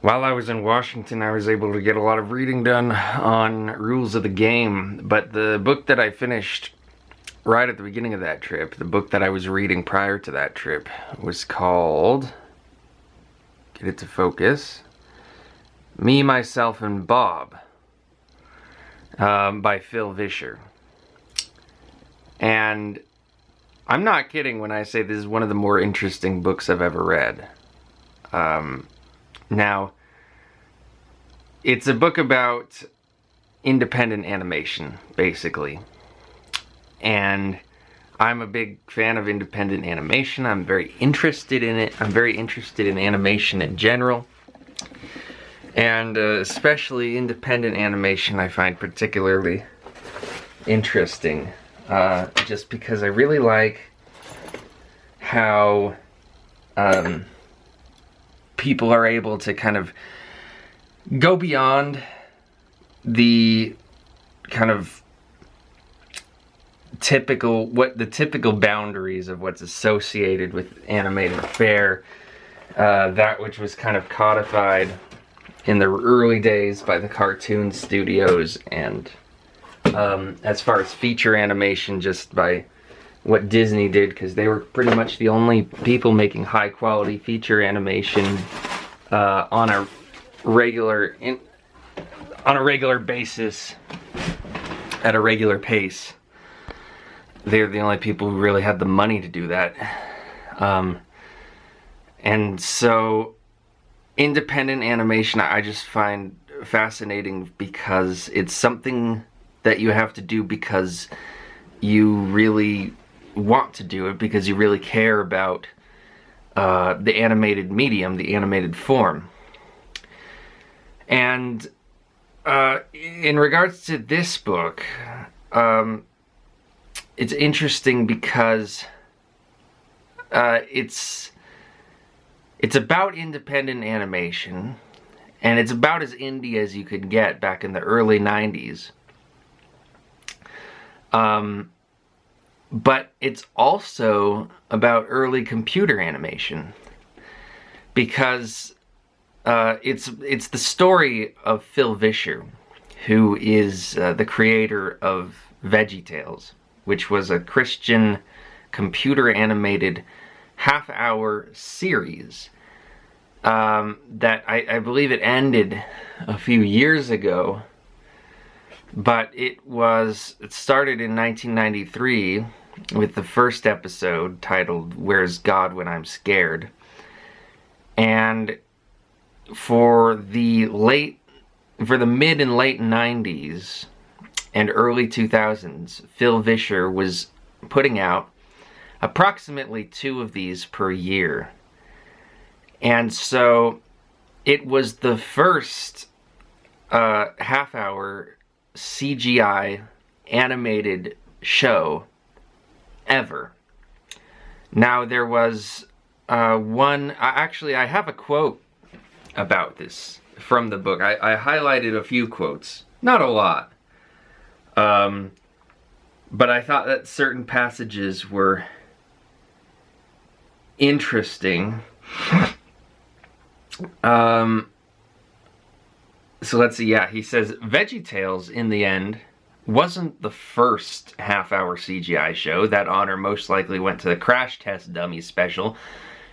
While I was in Washington, I was able to get a lot of reading done on rules of the game, but the book that I finished right at the beginning of that trip, the book that I was reading prior to that trip, was called, get it to focus, Me, Myself, and Bob, by Phil Vischer. And I'm not kidding when I say this is one of the more interesting books I've ever read. Now, it's a book about independent animation, basically. And I'm a big fan of independent animation. I'm very interested in it. I'm very interested in animation in general. And especially independent animation I find particularly interesting. Just because I really like how people are able to kind of go beyond the kind of typical boundaries of what's associated with animated fare, that which was kind of codified in the early days by the cartoon studios, and as far as feature animation, just by what Disney did, because they were pretty much the only people making high quality feature animation on a regular basis at a regular pace. They're the only people who really had the money to do that. And so independent animation I just find fascinating because it's something that you have to do because you really want to do it, because you really care about the animated medium, the animated form. And in regards to this book, it's interesting because it's about independent animation, and it's about as indie as you could get back in the early 90s. But it's also about early computer animation, because it's the story of Phil Vischer, who is the creator of VeggieTales, which was a Christian computer animated half-hour series that I believe it ended a few years ago, but it started in 1993 with the first episode titled Where's God When I'm Scared. And for the mid and late 90s and early 2000s, Phil Vischer was putting out approximately 2 of these per year. And so it was the first half-hour CGI animated show ever. Now, there was actually I have a quote about this from the book. I highlighted a few quotes, not a lot, but I thought that certain passages were interesting. So let's see, yeah, he says, VeggieTales, in the end, wasn't the first half-hour CGI show. That honor most likely went to the Crash Test Dummies special,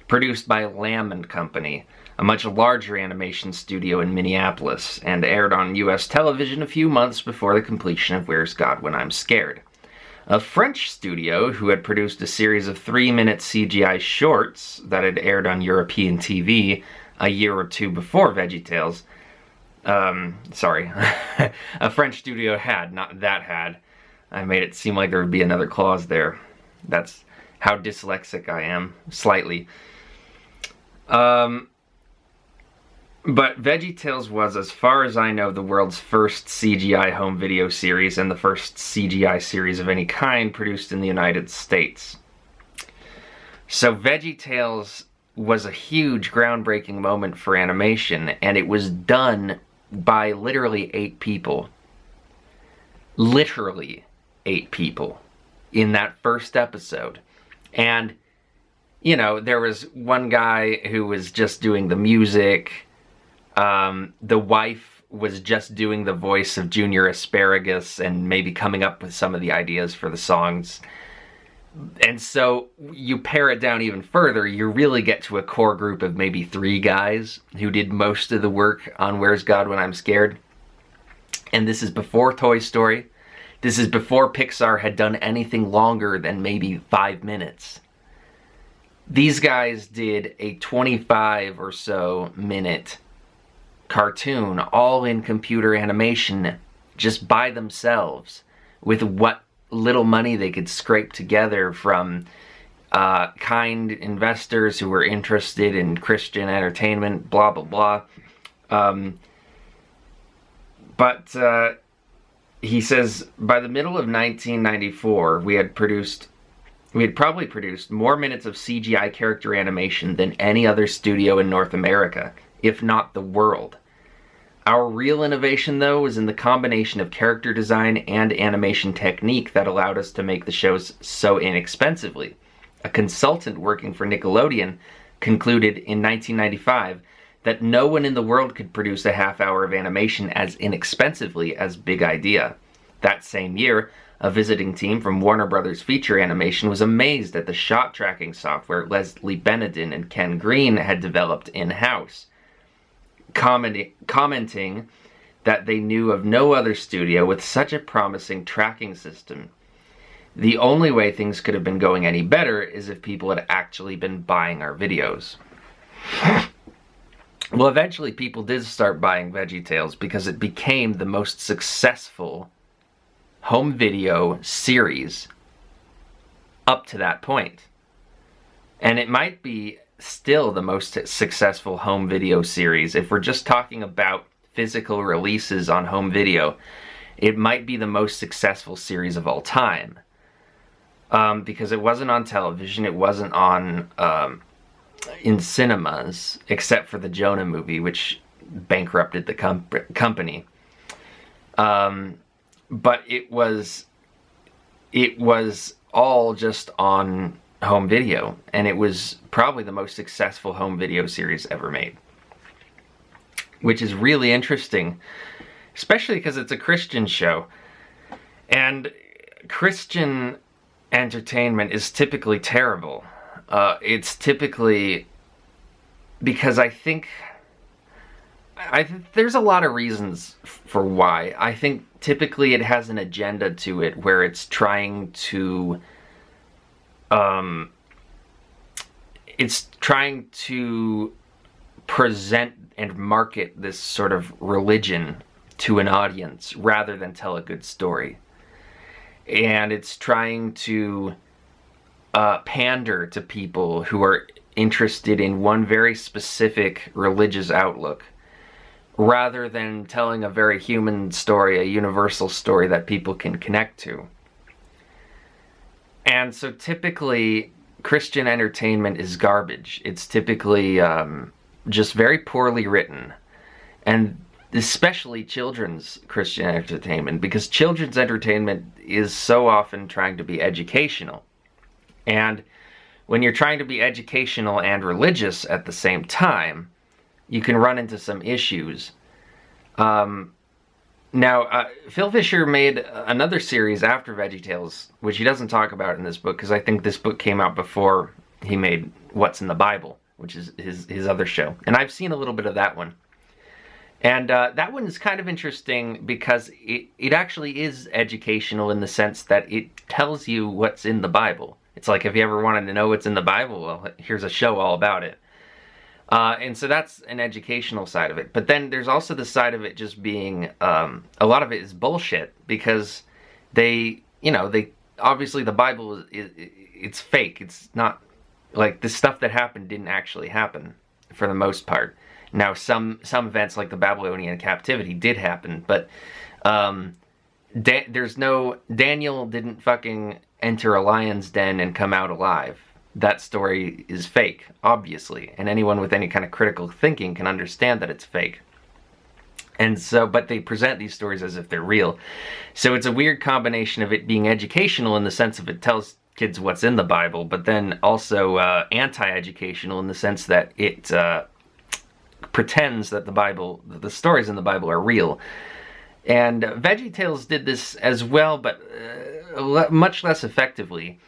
produced by Lamb & Company, a much larger animation studio in Minneapolis, and aired on US television a few months before the completion of Where's God When I'm Scared. A French studio who had produced a series of 3-minute CGI shorts that had aired on European TV a year or two before VeggieTales. Sorry. A French studio had, not that had. I made it seem like there would be another clause there. That's how dyslexic I am, slightly. But VeggieTales was, as far as I know, the world's first CGI home video series and the first CGI series of any kind produced in the United States. So VeggieTales was a huge, groundbreaking moment for animation, and it was done by literally 8 people. Literally 8 people in that first episode. And, you know, there was one guy who was just doing the music, The wife was just doing the voice of Junior Asparagus and maybe coming up with some of the ideas for the songs. And so you pare it down even further, you really get to a core group of maybe 3 guys who did most of the work on Where's God When I'm Scared. And this is before Toy Story. This is before Pixar had done anything longer than maybe 5 minutes. These guys did a 25 or so minute cartoon, all in computer animation, just by themselves, with what little money they could scrape together from kind investors who were interested in Christian entertainment, blah, blah, blah. But he says, by the middle of 1994, we had probably produced more minutes of CGI character animation than any other studio in North America, if not the world. Our real innovation, though, was in the combination of character design and animation technique that allowed us to make the shows so inexpensively. A consultant working for Nickelodeon concluded in 1995 that no one in the world could produce a half-hour of animation as inexpensively as Big Idea. That same year, a visiting team from Warner Brothers Feature Animation was amazed at the shot tracking software Leslie Benedin and Ken Green had developed in-house, commenting that they knew of no other studio with such a promising tracking system. The only way things could have been going any better is if people had actually been buying our videos. Well, eventually people did start buying VeggieTales because it became the most successful home video series up to that point. And it might be still the most successful home video series. If we're just talking about physical releases on home video, it might be the most successful series of all time. Because it wasn't on television, it wasn't on in cinemas, except for the Jonah movie, which bankrupted the company. But it was all just on home video, and it was probably the most successful home video series ever made. Which is really interesting, especially because it's a Christian show. And Christian entertainment is typically terrible. It's typically, because I think there's a lot of reasons for why. I think typically it has an agenda to it where it's trying to present and market this sort of religion to an audience rather than tell a good story. And it's trying to pander to people who are interested in one very specific religious outlook, rather than telling a very human story, a universal story that people can connect to. And so typically, Christian entertainment is garbage. It's typically just very poorly written. And especially children's Christian entertainment, because children's entertainment is so often trying to be educational. And when you're trying to be educational and religious at the same time, you can run into some issues. Now, Phil Vischer made another series after VeggieTales, which he doesn't talk about in this book, because I think this book came out before he made What's in the Bible, which is his other show. And I've seen a little bit of that one. And that one is kind of interesting because it actually is educational in the sense that it tells you what's in the Bible. It's like, if you ever wanted to know what's in the Bible, well, here's a show all about it. And so that's an educational side of it. But then there's also the side of it just being, a lot of it is bullshit, because obviously the Bible, it's fake. It's not, like, the stuff that happened didn't actually happen, for the most part. Now, some events like the Babylonian captivity did happen, but Daniel didn't fucking enter a lion's den and come out alive. That story is fake, obviously, and anyone with any kind of critical thinking can understand that it's fake. And so, but they present these stories as if they're real. So it's a weird combination of it being educational in the sense of it tells kids what's in the Bible, but then also anti-educational in the sense that it pretends that the stories in the Bible are real. And VeggieTales did this as well, but much less effectively,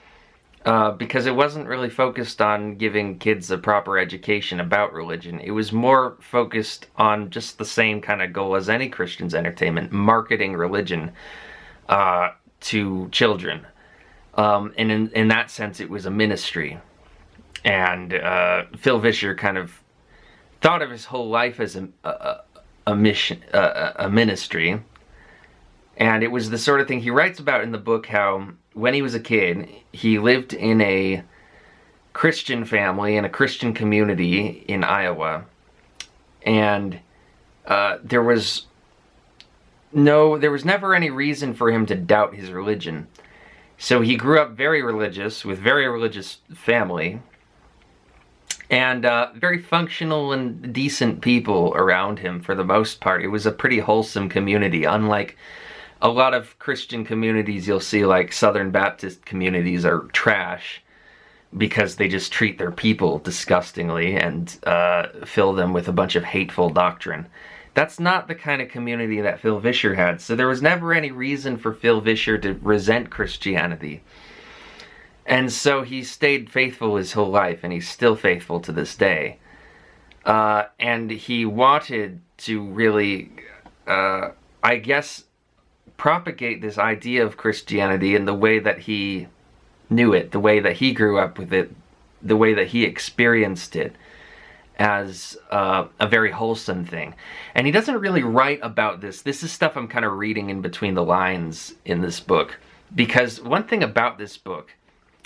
because it wasn't really focused on giving kids a proper education about religion. It was more focused on just the same kind of goal as any Christian's entertainment, marketing religion to children. And in that sense, it was a ministry. And Phil Vischer kind of thought of his whole life as a mission, a ministry. And it was the sort of thing he writes about in the book, how when he was a kid, he lived in a Christian family, in a Christian community in Iowa. And there was never any reason for him to doubt his religion. So he grew up very religious, with very religious family, and very functional and decent people around him for the most part. It was a pretty wholesome community, unlike a lot of Christian communities you'll see, like Southern Baptist communities, are trash because they just treat their people disgustingly and fill them with a bunch of hateful doctrine. That's not the kind of community that Phil Vischer had, so there was never any reason for Phil Vischer to resent Christianity. And so he stayed faithful his whole life, and he's still faithful to this day. And he wanted to really, I guess, propagate this idea of Christianity in the way that he knew it, the way that he grew up with it, the way that he experienced it, as a very wholesome thing. And he doesn't really write about this. This is stuff I'm kind of reading in between the lines in this book. Because one thing about this book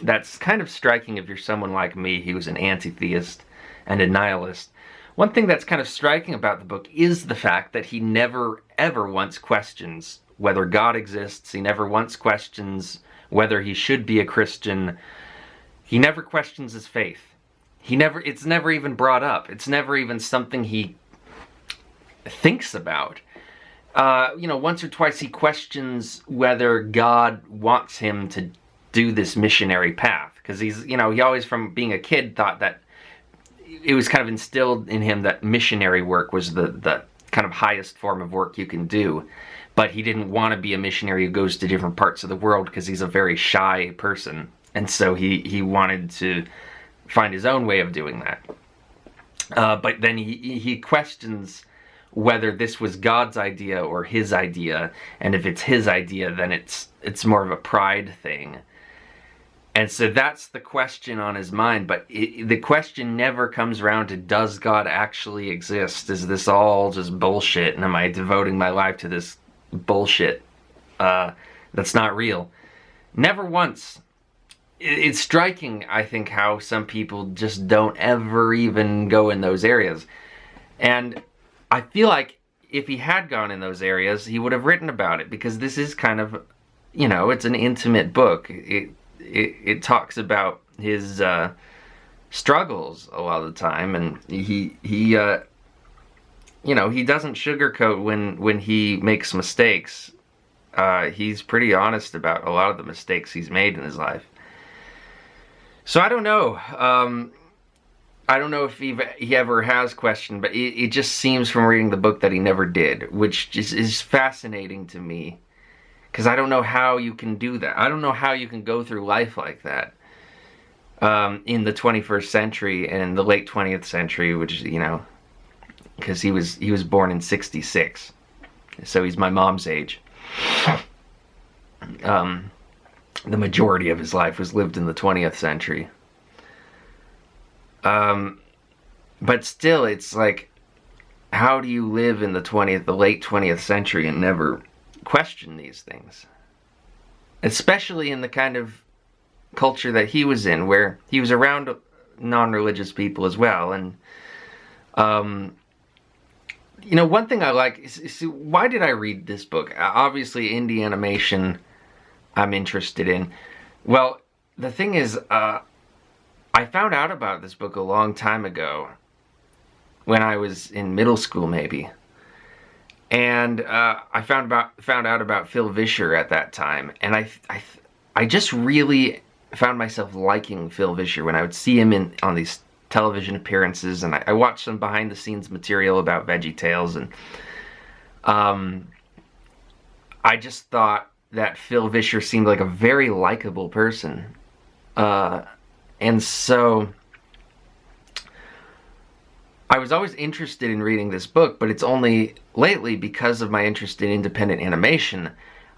that's kind of striking if you're someone like me who's an anti-theist and a nihilist, one thing that's kind of striking about the book is the fact that he never ever once questions whether God exists. He never once questions whether he should be a Christian. He never questions his faith. It's never even brought up. It's never even something he thinks about. Once or twice he questions whether God wants him to do this missionary path. Because he always from being a kid thought that it was kind of instilled in him that missionary work was the kind of highest form of work you can do. But he didn't want to be a missionary who goes to different parts of the world because he's a very shy person. And so he wanted to find his own way of doing that. But then he questions whether this was God's idea or his idea. And if it's his idea, then it's more of a pride thing. And so that's the question on his mind. But the question never comes around to, does God actually exist? Is this all just bullshit? And am I devoting my life to this bullshit that's not real? Never once. It's striking, I think, how some people just don't ever even go in those areas. And I feel like if he had gone in those areas, he would have written about it, because this is kind of, it's an intimate book. It talks about his struggles a lot of the time, and he doesn't sugarcoat when he makes mistakes. He's pretty honest about a lot of the mistakes he's made in his life. So I don't know. I don't know if he ever has questioned, but it just seems from reading the book that he never did, which is fascinating to me. Because I don't know how you can do that. I don't know how you can go through life like that in the 21st century and the late 20th century, which, because he was born in 1966. So he's my mom's age. The majority of his life was lived in the 20th century. But still, it's like, how do you live in the late 20th century and never question these things? Especially in the kind of culture that he was in, where he was around non-religious people as well. And, one thing I like is why did I read this book? Obviously, indie animation I'm interested in. Well, the thing is, I found out about this book a long time ago, when I was in middle school maybe, and I found out about Phil Vischer at that time, and I just really found myself liking Phil Vischer when I would see him on these television appearances, and I watched some behind the scenes material about VeggieTales, and I just thought that Phil Vischer seemed like a very likable person. And so I was always interested in reading this book, but it's only lately, because of my interest in independent animation,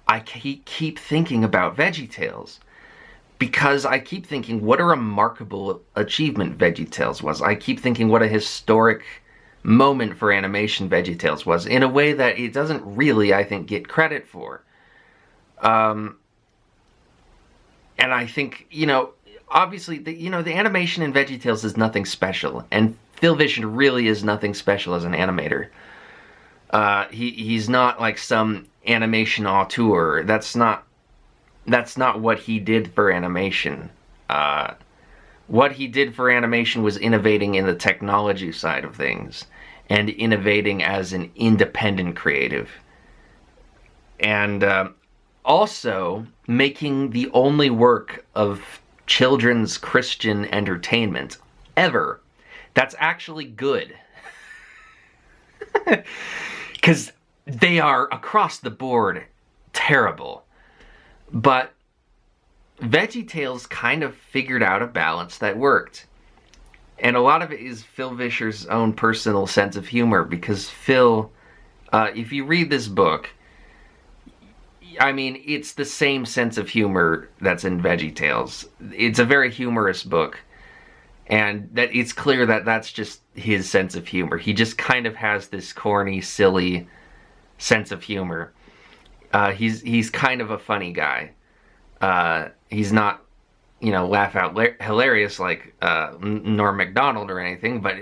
I keep thinking about VeggieTales. Because I keep thinking what a remarkable achievement VeggieTales was. I keep thinking what a historic moment for animation VeggieTales was, in a way that it doesn't really, I think, get credit for. And I think, you know, obviously, the animation in VeggieTales is nothing special, and Phil Vischer really is nothing special as an animator. He's not like some animation auteur. That's not what he did for animation. What he did for animation was innovating in the technology side of things, and innovating as an independent creative. And also making the only work of children's Christian entertainment ever that's actually good. Because they are, across the board, terrible. But VeggieTales kind of figured out a balance that worked. And a lot of it is Phil Vischer's own personal sense of humor, because Phil, if you read this book, I mean, it's the same sense of humor that's in VeggieTales. It's a very humorous book, and that it's clear that that's just his sense of humor. He just kind of has this corny, silly sense of humor. He's kind of a funny guy. He's not, you know, laugh out hilarious like Norm Macdonald or anything, but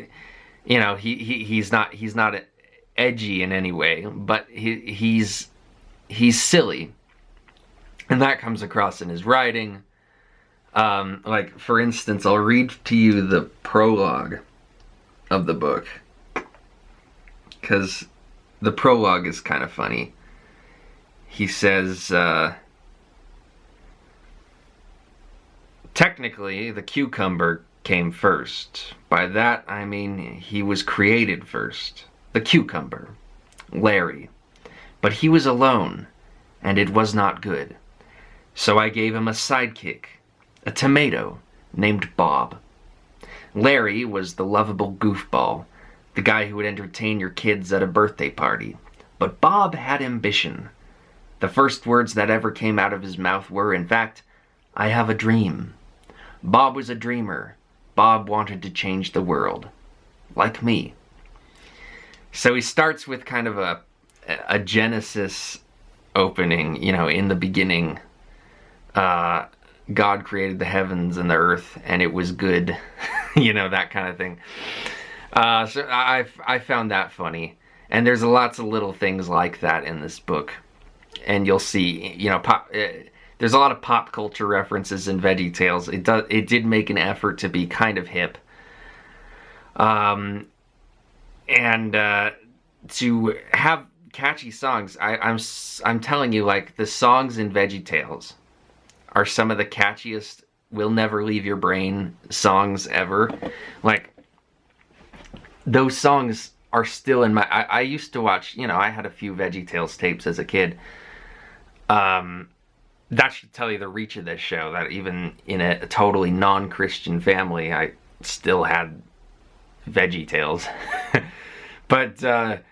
you know, he's not edgy in any way, but he's silly, and that comes across in his writing. Like, for instance, I'll read to you the prologue of the book, because the prologue is kind of funny. He says, technically, the cucumber came first. By that, I mean he was created first. The cucumber, Larry. But he was alone, and it was not good. So I gave him a sidekick, a tomato, named Bob. Larry was the lovable goofball, the guy who would entertain your kids at a birthday party. But Bob had ambition. The first words that ever came out of his mouth were, in fact, "I have a dream." Bob was a dreamer. Bob wanted to change the world. Like me. So he starts with kind of a Genesis opening, you know, in the beginning, God created the heavens and the earth, and it was good, you know, that kind of thing. So I found that funny, and there's lots of little things like that in this book, and you'll see, you know, there's a lot of pop culture references in VeggieTales. It did make an effort to be kind of hip, and to have catchy songs. I'm telling you, like, the songs in VeggieTales are some of the catchiest "Will Never Leave Your Brain" songs ever. Like, those songs are still in my... I used to watch, you know, I had a few VeggieTales tapes as a kid. That should tell you the reach of this show, that even in a totally non-Christian family, I still had VeggieTales. But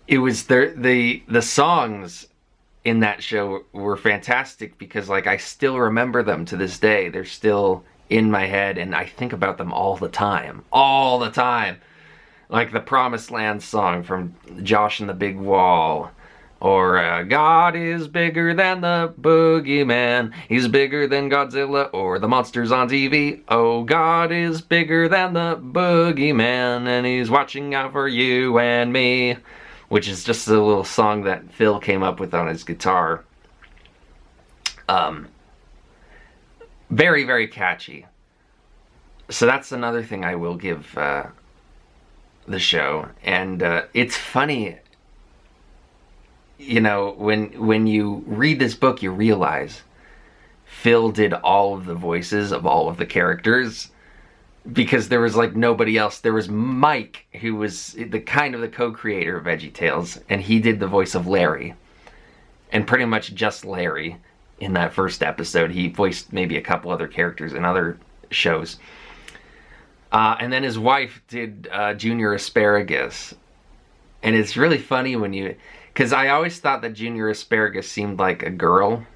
it was the songs in that show were fantastic, because, like, I still remember them to this day. They're still in my head, and I think about them all the time. All the time. Like the Promised Land song from Josh and the Big Wall. Or, God is bigger than the boogeyman. He's bigger than Godzilla or the monsters on TV. Oh, God is bigger than the boogeyman, and he's watching out for you and me. Which is just a little song that Phil came up with on his guitar. Very, very catchy. So that's another thing I will give the show. And it's funny, you know, when you read this book, you realize Phil did all of the voices of all of the characters. because there was like nobody else. There was Mike, who was the co-creator of VeggieTales, and he did the voice of Larry, and pretty much just Larry in that first episode. He voiced maybe a couple other characters in other shows. And then his wife did Junior Asparagus. And it's really funny when you... Because I always thought that Junior Asparagus seemed like a girl.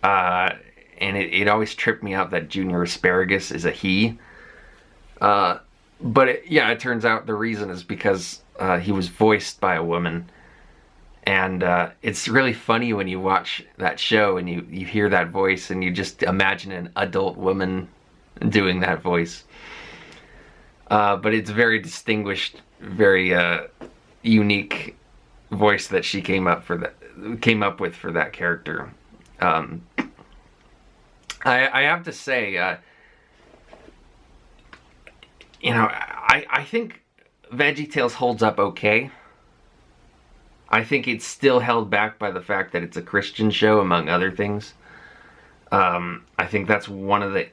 And it always tripped me out that Junior Asparagus is a he. But it turns out the reason is because he was voiced by a woman. And it's really funny when you watch that show and you hear that voice and you just imagine an adult woman doing that voice. But it's very distinguished, very unique voice that she came up with for that character. I have to say, I think VeggieTales holds up okay. I think it's still held back by the fact that it's a Christian show, among other things. I think that's one of the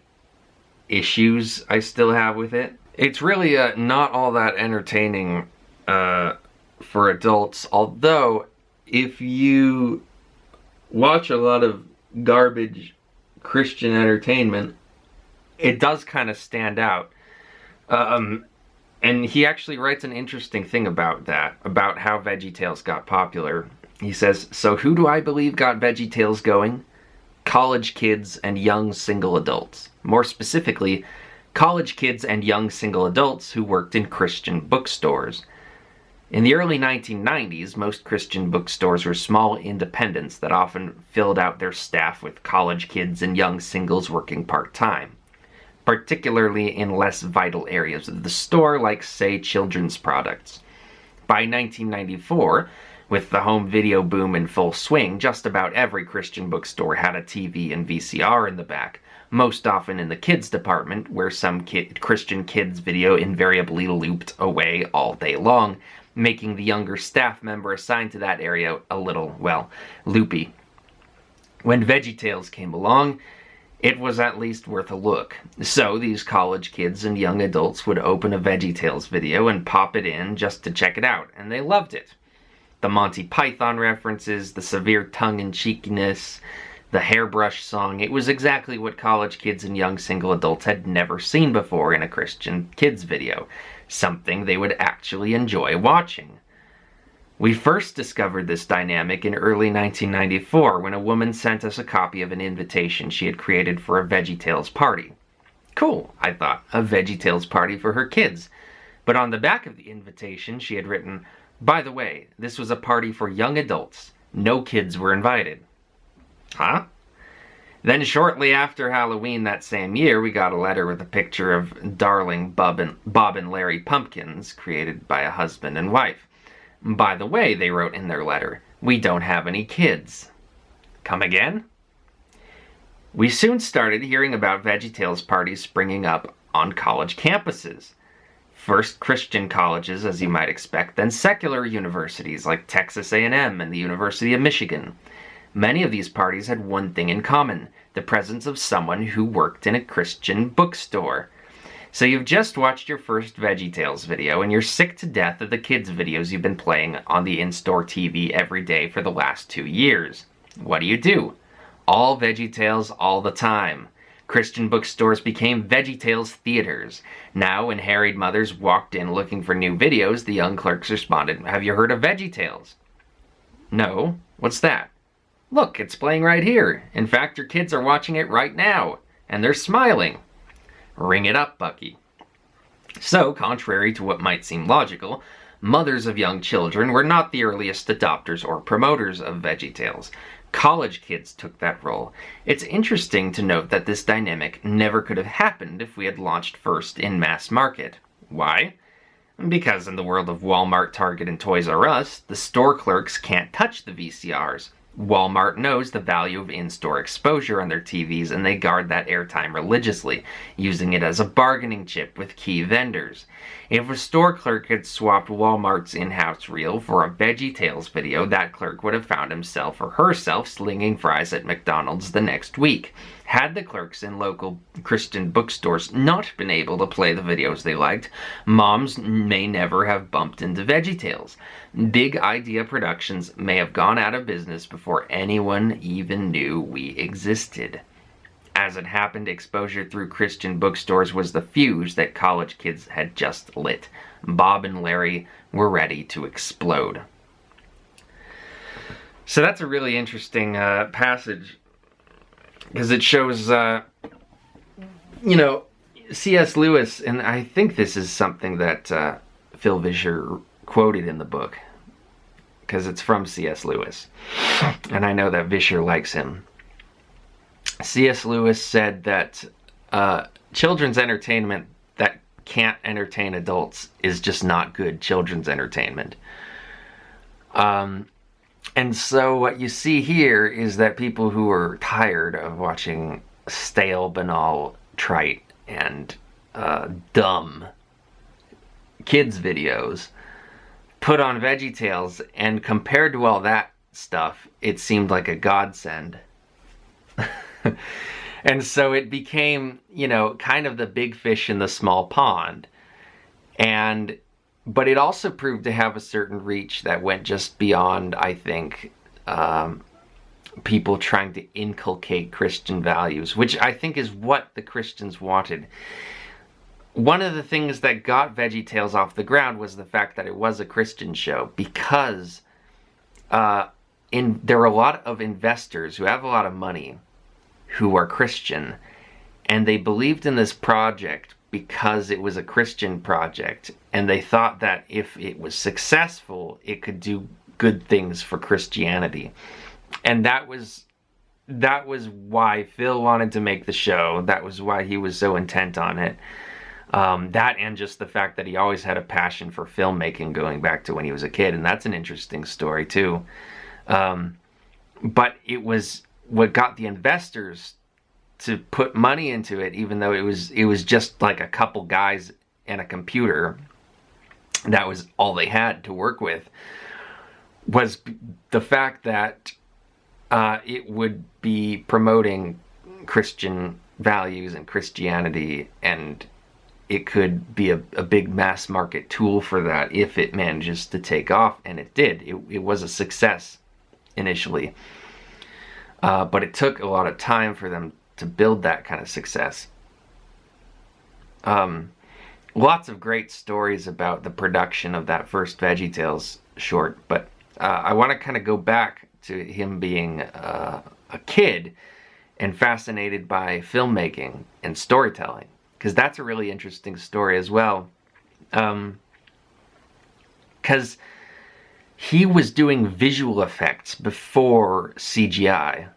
issues I still have with it. It's really not all that entertaining for adults, although if you watch a lot of garbage Christian entertainment, it does kind of stand out. And he actually writes an interesting thing about that, about how VeggieTales got popular. He says, "So who do I believe got VeggieTales going? College kids and young single adults. More specifically, college kids and young single adults who worked in Christian bookstores. In the early 1990s, most Christian bookstores were small independents that often filled out their staff with college kids and young singles working part-time, particularly in less vital areas of the store, like, say, children's products. By 1994, with the home video boom in full swing, just about every Christian bookstore had a TV and VCR in the back, most often in the kids department, where some Christian kids video invariably looped away all day long, making the younger staff member assigned to that area a little, well, loopy. When VeggieTales came along, it was at least worth a look. So these college kids and young adults would open a VeggieTales video and pop it in just to check it out, and they loved it. The Monty Python references, the severe tongue-in-cheekiness, the hairbrush song, it was exactly what college kids and young single adults had never seen before in a Christian kids video, something they would actually enjoy watching. We first discovered this dynamic in early 1994 when a woman sent us a copy of an invitation she had created for a VeggieTales party. Cool, I thought, a VeggieTales party for her kids. But on the back of the invitation she had written, "By the way, this was a party for young adults. No kids were invited." Huh? Then shortly after Halloween that same year, we got a letter with a picture of darling Bob and Larry Pumpkins, created by a husband and wife. "By the way," they wrote in their letter, "we don't have any kids." Come again? We soon started hearing about VeggieTales parties springing up on college campuses. First Christian colleges, as you might expect, then secular universities like Texas A&M and the University of Michigan. Many of these parties had one thing in common, the presence of someone who worked in a Christian bookstore. So you've just watched your first VeggieTales video and you're sick to death of the kids' videos you've been playing on the in-store TV every day for the last 2 years. What do? All VeggieTales all the time. Christian bookstores became VeggieTales theaters. Now, when harried mothers walked in looking for new videos, the young clerks responded, "Have you heard of VeggieTales?" "No. What's that?" "Look, it's playing right here. In fact, your kids are watching it right now, and they're smiling." Ring it up, Bucky. So, contrary to what might seem logical, mothers of young children were not the earliest adopters or promoters of VeggieTales. College kids took that role. It's interesting to note that this dynamic never could have happened if we had launched first in mass market. Why? Because in the world of Walmart, Target, and Toys R Us, the store clerks can't touch the VCRs. Walmart knows the value of in-store exposure on their TVs, and they guard that airtime religiously, using it as a bargaining chip with key vendors. If a store clerk had swapped Walmart's in-house reel for a VeggieTales video, that clerk would have found himself or herself slinging fries at McDonald's the next week. Had the clerks in local Christian bookstores not been able to play the videos they liked, moms may never have bumped into VeggieTales. Big Idea Productions may have gone out of business before anyone even knew we existed. As it happened, exposure through Christian bookstores was the fuse that college kids had just lit. Bob and Larry were ready to explode. So that's a really interesting passage, because it shows, C.S. Lewis, and I think this is something that Phil Vischer quoted in the book, because it's from C.S. Lewis, and I know that Vischer likes him. C.S. Lewis said that children's entertainment that can't entertain adults is just not good children's entertainment. And so what you see here is that people who are tired of watching stale, banal, trite, and dumb kids videos put on VeggieTales, and compared to all that stuff, it seemed like a godsend. And so it became, kind of the big fish in the small pond. But it also proved to have a certain reach that went just beyond, I think, people trying to inculcate Christian values, which I think is what the Christians wanted. One of the things that got VeggieTales off the ground was the fact that it was a Christian show, because there are a lot of investors who have a lot of money who are Christian, and they believed in this project because it was a Christian project, and they thought that if it was successful, it could do good things for Christianity. And that was why Phil wanted to make the show. That was why he was so intent on it. That, and just the fact that he always had a passion for filmmaking going back to when he was a kid, and that's an interesting story too. But it was what got the investors to put money into it, even though it was just like a couple guys and a computer. That was all they had to work with, was the fact that it would be promoting Christian values and Christianity, and it could be a big mass market tool for that if it manages to take off, and it did. It was a success initially. But it took a lot of time for them to build that kind of success. Lots of great stories about the production of that first VeggieTales short, but I want to kind of go back to him being a kid and fascinated by filmmaking and storytelling, because that's a really interesting story as well. Because he was doing visual effects before CGI.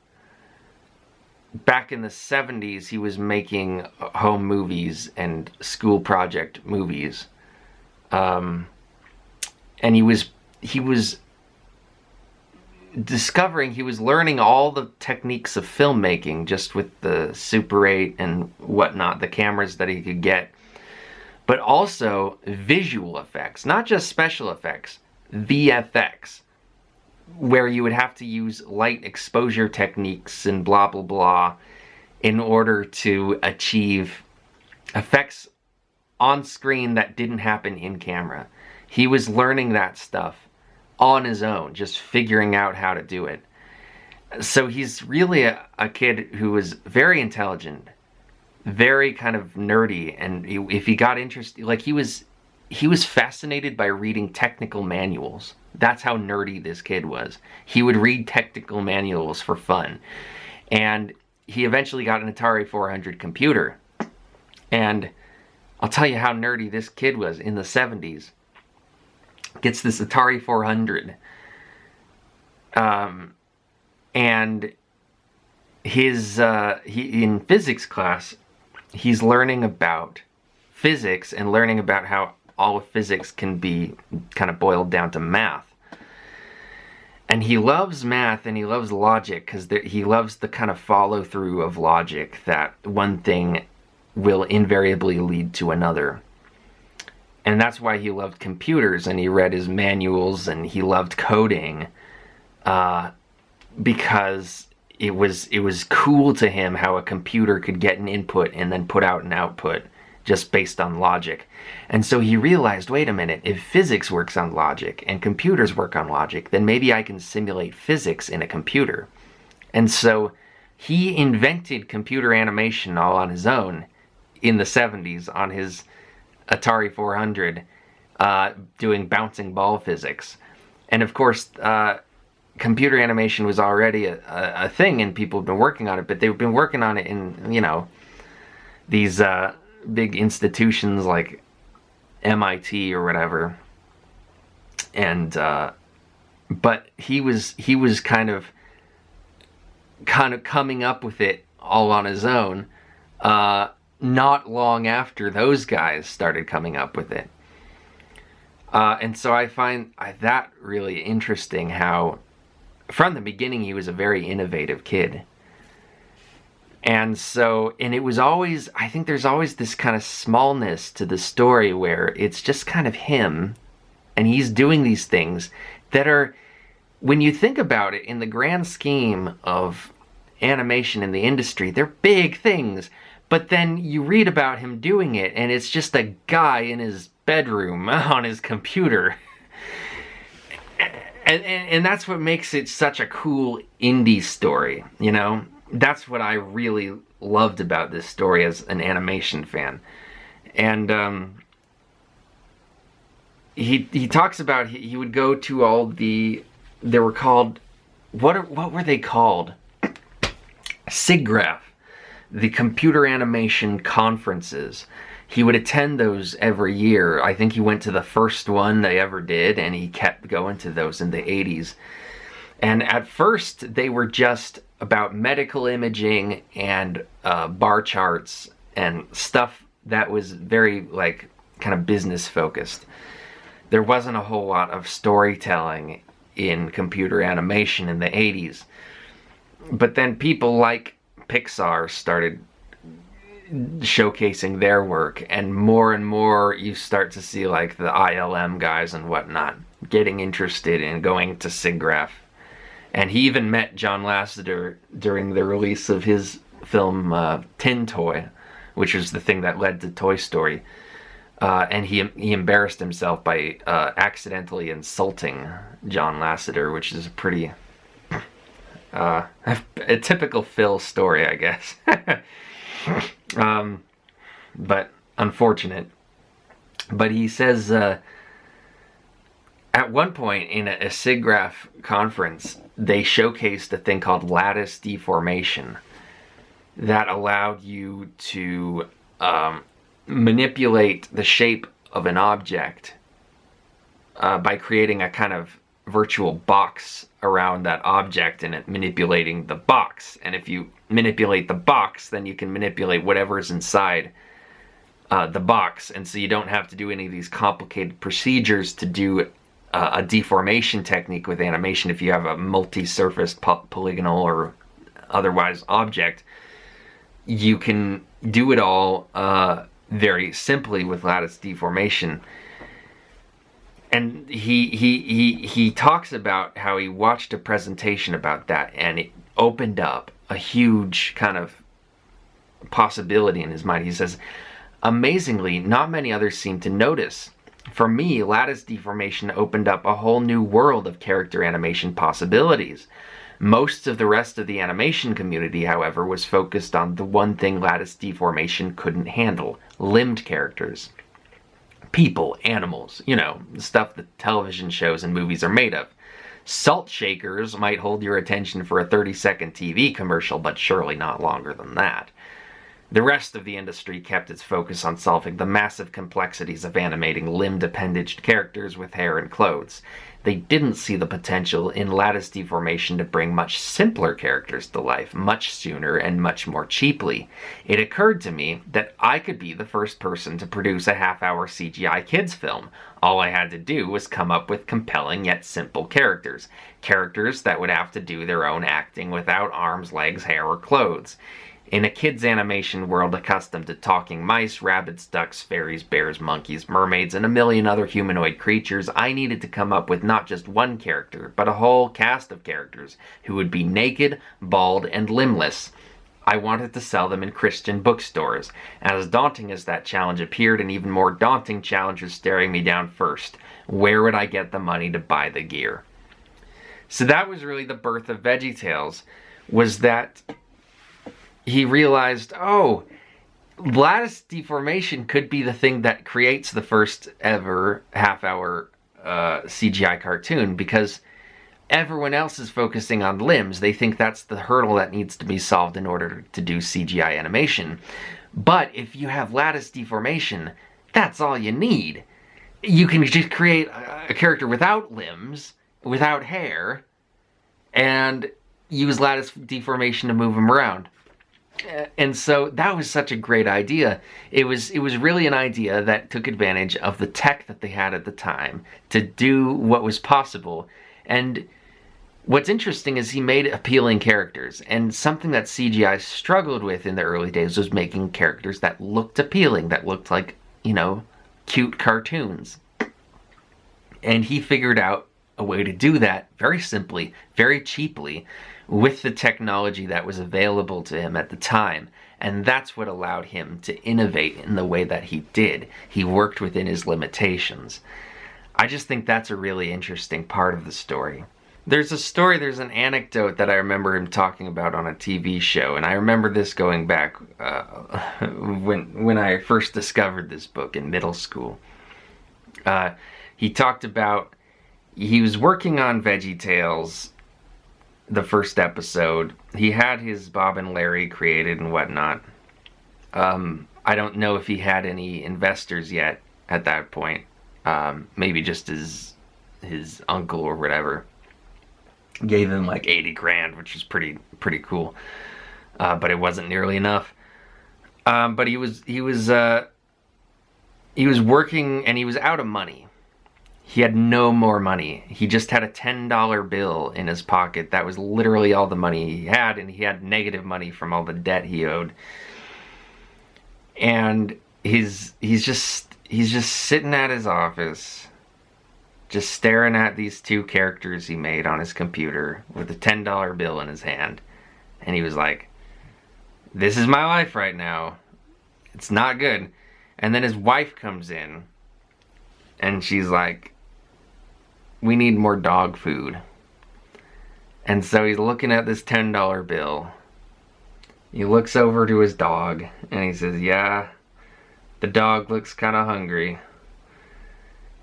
Back in the 70s, he was making home movies and school project movies. And he was learning all the techniques of filmmaking just with the Super 8 and whatnot, the cameras that he could get. But also visual effects, not just special effects, VFX, where you would have to use light exposure techniques and blah blah blah in order to achieve effects on screen that didn't happen in camera. He was learning that stuff on his own, just figuring out how to do it. So he's really a kid who was very intelligent, very kind of nerdy, and if he got interested, like he was fascinated by reading technical manuals. That's how nerdy this kid was. He would read technical manuals for fun. And he eventually got an Atari 400 computer. And I'll tell you how nerdy this kid was in the 70s. Gets this Atari 400. And in physics class, he's learning about physics and learning about how all of physics can be kind of boiled down to math. And he loves math and he loves logic because he loves the kind of follow through of logic, that one thing will invariably lead to another. And that's why he loved computers, and he read his manuals, and he loved coding, because it was cool to him how a computer could get an input and then put out an output just based on logic. And so he realized, wait a minute, if physics works on logic and computers work on logic, then maybe I can simulate physics in a computer. And so he invented computer animation all on his own in the 70s on his Atari 400, doing bouncing ball physics. And of course, computer animation was already a thing, and people have been working on it, but they've been working on it in, you know, these big institutions like MIT or whatever. And but he was kind of coming up with it all on his own, not long after those guys started coming up with it. And so I find that really interesting, how from the beginning he was a very innovative kid. And so, and it was always, I think there's always this kind of smallness to the story where it's just kind of him, and he's doing these things that are, when you think about it in the grand scheme of animation in the industry, they're big things. But then you read about him doing it, and it's just a guy in his bedroom on his computer. And that's what makes it such a cool indie story, you know? That's what I really loved about this story as an animation fan. And he talks about he would go to all the, they were called, what were they called? SIGGRAPH, the computer animation conferences. He would attend those every year. I think he went to the first one they ever did, and he kept going to those in the 80s. And at first, they were just about medical imaging and bar charts and stuff that was very, like, kind of business focused. There wasn't a whole lot of storytelling in computer animation in the 80s. But then people like Pixar started showcasing their work, and more you start to see like the ILM guys and whatnot getting interested in going to SIGGRAPH. And he even met John Lasseter during the release of his film Tin Toy, which was the thing that led to Toy Story. And he embarrassed himself by accidentally insulting John Lasseter, which is a pretty a typical Phil story, I guess. But unfortunate. But he says at one point in a SIGGRAPH conference, they showcased a thing called lattice deformation that allowed you to manipulate the shape of an object by creating a kind of virtual box around that object and it manipulating the box. And if you manipulate the box, then you can manipulate whatever's inside the box. And so you don't have to do any of these complicated procedures to do a deformation technique with animation. If you have a multi-surfaced polygonal or otherwise object, you can do it all very simply with lattice deformation. And he talks about how he watched a presentation about that, and it opened up a huge kind of possibility in his mind. He says, amazingly, not many others seem to notice. For me, lattice deformation opened up a whole new world of character animation possibilities. Most of the rest of the animation community, however, was focused on the one thing lattice deformation couldn't handle: limbed characters. People, animals, you know, stuff that television shows and movies are made of. Salt shakers might hold your attention for a 30-second TV commercial, but surely not longer than that. The rest of the industry kept its focus on solving the massive complexities of animating limbed appendaged characters with hair and clothes. they didn't see the potential in lattice deformation to bring much simpler characters to life, much sooner and much more cheaply. It occurred to me that I could be the first person to produce a half-hour CGI kids film. All I had to do was come up with compelling yet simple characters. Characters that would have to do their own acting without arms, legs, hair, or clothes. In a kids' animation world accustomed to talking mice, rabbits, ducks, fairies, bears, monkeys, mermaids, and a million other humanoid creatures, I needed to come up with not just one character, but a whole cast of characters who would be naked, bald, and limbless. I wanted to sell them in Christian bookstores. As daunting as that challenge appeared, an even more daunting challenge was staring me down first. Where would I get the money to buy the gear? So that was really the birth of VeggieTales, was that he realized, oh, lattice deformation could be the thing that creates the first ever half-hour CGI cartoon, because everyone else is focusing on limbs. They think that's the hurdle that needs to be solved in order to do CGI animation. But if you have lattice deformation, that's all you need. You can just create a character without limbs, without hair, and use lattice deformation to move him around. And so that was such a great idea. It was really an idea that took advantage of the tech that they had at the time to do what was possible. And what's interesting is he made appealing characters. And something that CGI struggled with in the early days was making characters that looked appealing, that looked like, you know, cute cartoons. And he figured out a way to do that very simply, very cheaply, with the technology that was available to him at the time. And that's what allowed him to innovate in the way that he did. He worked within his limitations. I just think that's a really interesting part of the story. There's an anecdote that I remember him talking about on a TV show, and I remember this going back when I first discovered this book in middle school. He talked about, he was working on VeggieTales, the first episode. He had his Bob and Larry created and whatnot. I don't know if he had any investors yet at that point. Maybe just his uncle or whatever gave him like 80 grand, which was pretty cool. But it wasn't nearly enough. But he was working and he was out of money. He had no more money. He just had a $10 bill in his pocket. That was literally all the money he had, and he had negative money from all the debt he owed. And he's just sitting at his office, just staring at these two characters he made on his computer with a $10 bill in his hand. And he was like, this is my life right now. It's not good. And then his wife comes in, and she's like, we need more dog food. And so he's looking at this $10 bill. He looks over to his dog, and he says, yeah, the dog looks kind of hungry.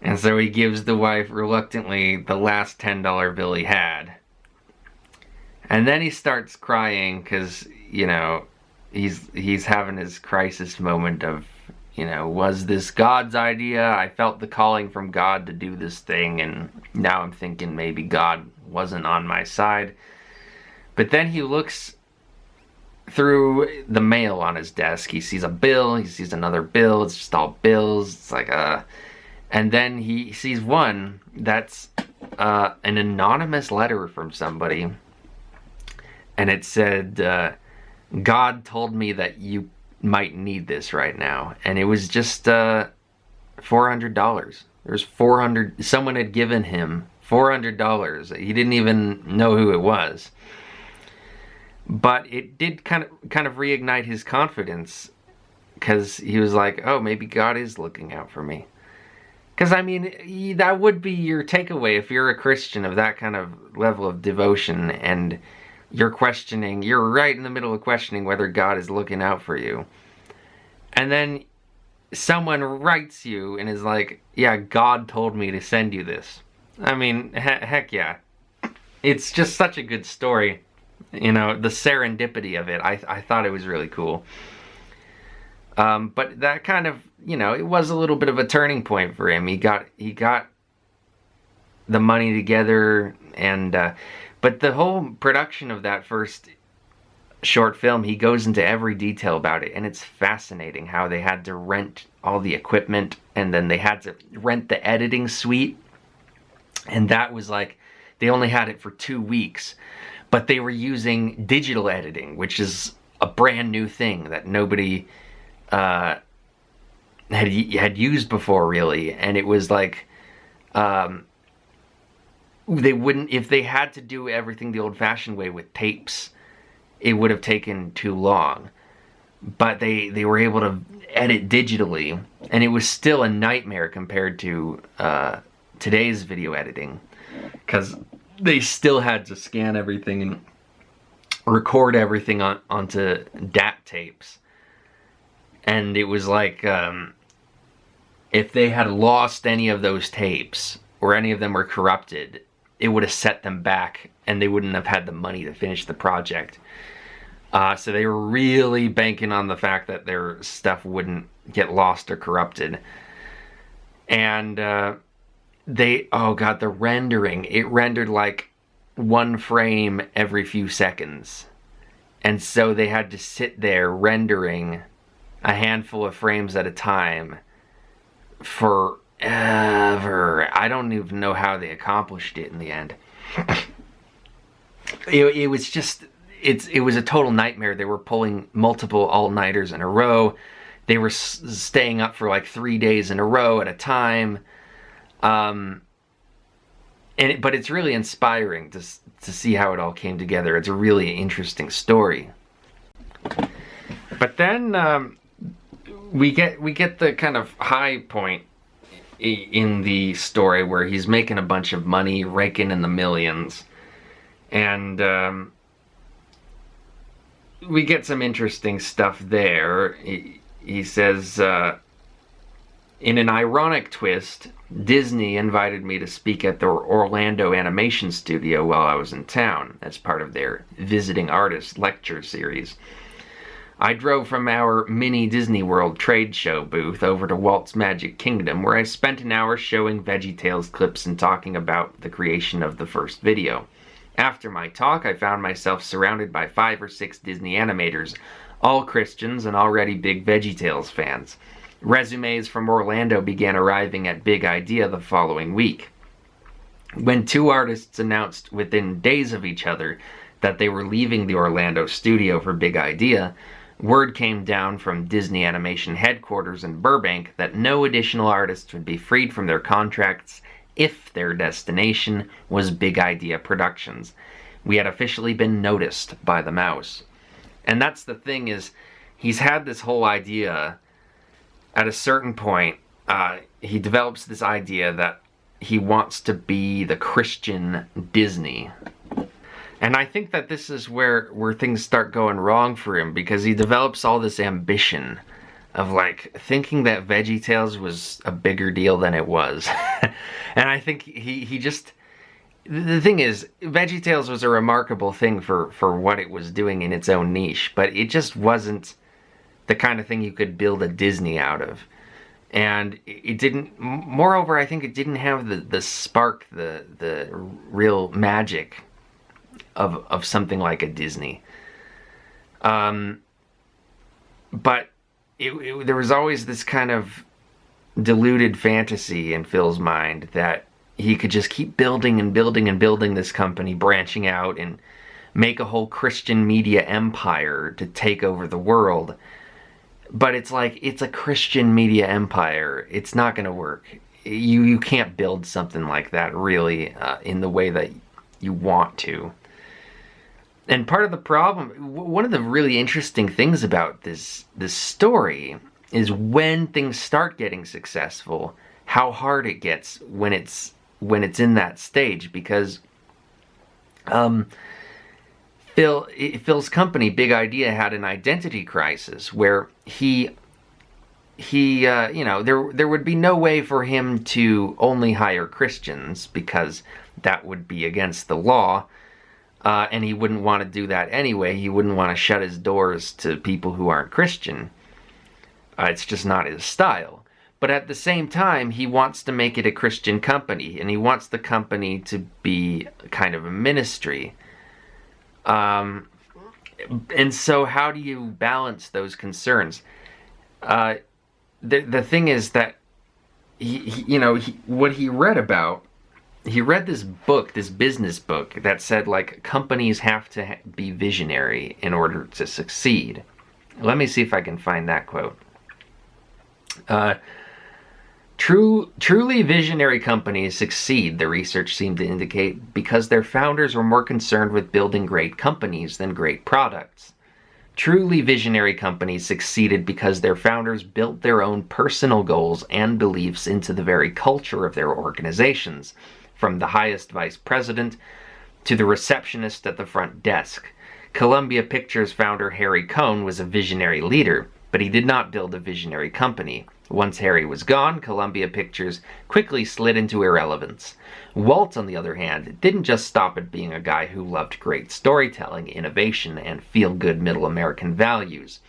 And so he gives the wife, reluctantly, the last $10 bill he had. And then he starts crying because, you know, he's having his crisis moment of, you know, was this God's idea? I felt the calling from God to do this thing, and now I'm thinking maybe God wasn't on my side. But then he looks through the mail on his desk. He sees a bill, he sees another bill, it's just all bills. It's like and then he sees one that's an anonymous letter from somebody. And it said, God told me that you might need this right now. And it was just $400. There's someone had given him $400. He didn't even know who it was. But it did kind of reignite his confidence, because he was like, oh, maybe God is looking out for me. Because, I mean, that would be your takeaway if you're a Christian of that kind of level of devotion, and you're right in the middle of questioning whether God is looking out for you. And then someone writes you and is like, yeah, God told me to send you this. I mean, heck yeah. It's just such a good story. You know, the serendipity of it, I thought it was really cool. But that kind of, you know, it was a little bit of a turning point for him. He got the money together, and but the whole production of that first short film, he goes into every detail about it, and it's fascinating how they had to rent all the equipment, and then they had to rent the editing suite, and that was like, they only had it for 2 weeks, but they were using digital editing, which is a brand new thing that nobody had used before, really. And it was like, they wouldn't, if they had to do everything the old-fashioned way with tapes, it would have taken too long. But they were able to edit digitally, and it was still a nightmare compared to today's video editing, because they still had to scan everything and record everything onto DAT tapes. And it was like, if they had lost any of those tapes, or any of them were corrupted, it would have set them back, and they wouldn't have had the money to finish the project. So they were really banking on the fact that their stuff wouldn't get lost or corrupted. And oh god, the rendering, it rendered like 1 frame every few seconds. And so they had to sit there rendering a handful of frames at a time forever. I don't even know how they accomplished it in the end. It was just, it was a total nightmare. They were pulling multiple all-nighters in a row. They were staying up for like 3 days in a row at a time. But it's really inspiring to see how it all came together. It's a really interesting story. But then we get the kind of high point in the story where he's making a bunch of money, raking in the millions, and we get some interesting stuff there. He says, in an ironic twist, Disney invited me to speak at their Orlando animation studio while I was in town as part of their Visiting Artist lecture series. I drove from our mini Disney World trade show booth over to Walt's Magic Kingdom, where I spent an hour showing VeggieTales clips and talking about the creation of the first video. After my talk, I found myself surrounded by 5 or 6 Disney animators, all Christians and already big VeggieTales fans. Resumes from Orlando began arriving at Big Idea the following week. When 2 artists announced within days of each other that they were leaving the Orlando studio for Big Idea, word came down from Disney Animation headquarters in Burbank that no additional artists would be freed from their contracts if their destination was Big Idea Productions. We had officially been noticed by the mouse. And that's the thing, is he's had this whole idea. At a certain point, he develops this idea that he wants to be the Christian Disney. And I think that this is where things start going wrong for him, because he develops all this ambition of like thinking that VeggieTales was a bigger deal than it was. And I think he just, the thing is, VeggieTales was a remarkable thing for what it was doing in its own niche, but it just wasn't the kind of thing you could build a Disney out of. And it didn't, moreover, I think it didn't have the spark, the real magic of something like a Disney. But there was always this kind of deluded fantasy in Phil's mind that he could just keep building and building and building this company, branching out and make a whole Christian media empire to take over the world. But it's like, it's a Christian media empire. It's not going to work. You can't build something like that really in the way that you want to. And part of the problem, one of the really interesting things about this story is when things start getting successful, how hard it gets when it's in that stage, because Phil's company, Big Idea, had an identity crisis where he you know, there would be no way for him to only hire Christians, because that would be against the law. And he wouldn't want to do that anyway. He wouldn't want to shut his doors to people who aren't Christian. It's just not his style. But at the same time, he wants to make it a Christian company, and he wants the company to be kind of a ministry. And so how do you balance those concerns? The thing is that what he read about, he read this book, this business book that said, like, companies have to be visionary in order to succeed. Let me see if I can find that quote. Truly visionary companies succeed, the research seemed to indicate, because their founders were more concerned with building great companies than great products. Truly visionary companies succeeded because their founders built their own personal goals and beliefs into the very culture of their organizations, from the highest vice president to the receptionist at the front desk. Columbia Pictures founder Harry Cohn was a visionary leader, but he did not build a visionary company. Once Harry was gone, Columbia Pictures quickly slid into irrelevance. Walt, on the other hand, didn't just stop at being a guy who loved great storytelling, innovation, and feel-good middle American values.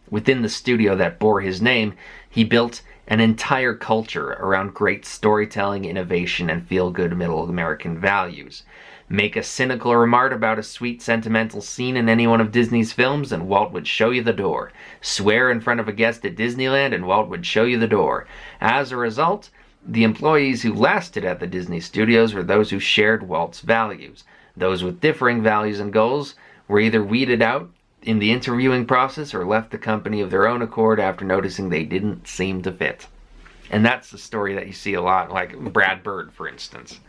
Within the studio that bore his name, he built an entire culture around great storytelling, innovation, and feel-good middle American values. Make a cynical remark about a sweet, sentimental scene in any one of Disney's films, and Walt would show you the door. Swear in front of a guest at Disneyland, and Walt would show you the door. As a result, the employees who lasted at the Disney studios were those who shared Walt's values. Those with differing values and goals were either weeded out in the interviewing process or left the company of their own accord after noticing they didn't seem to fit. And that's the story that you see a lot, like Brad Bird, for instance.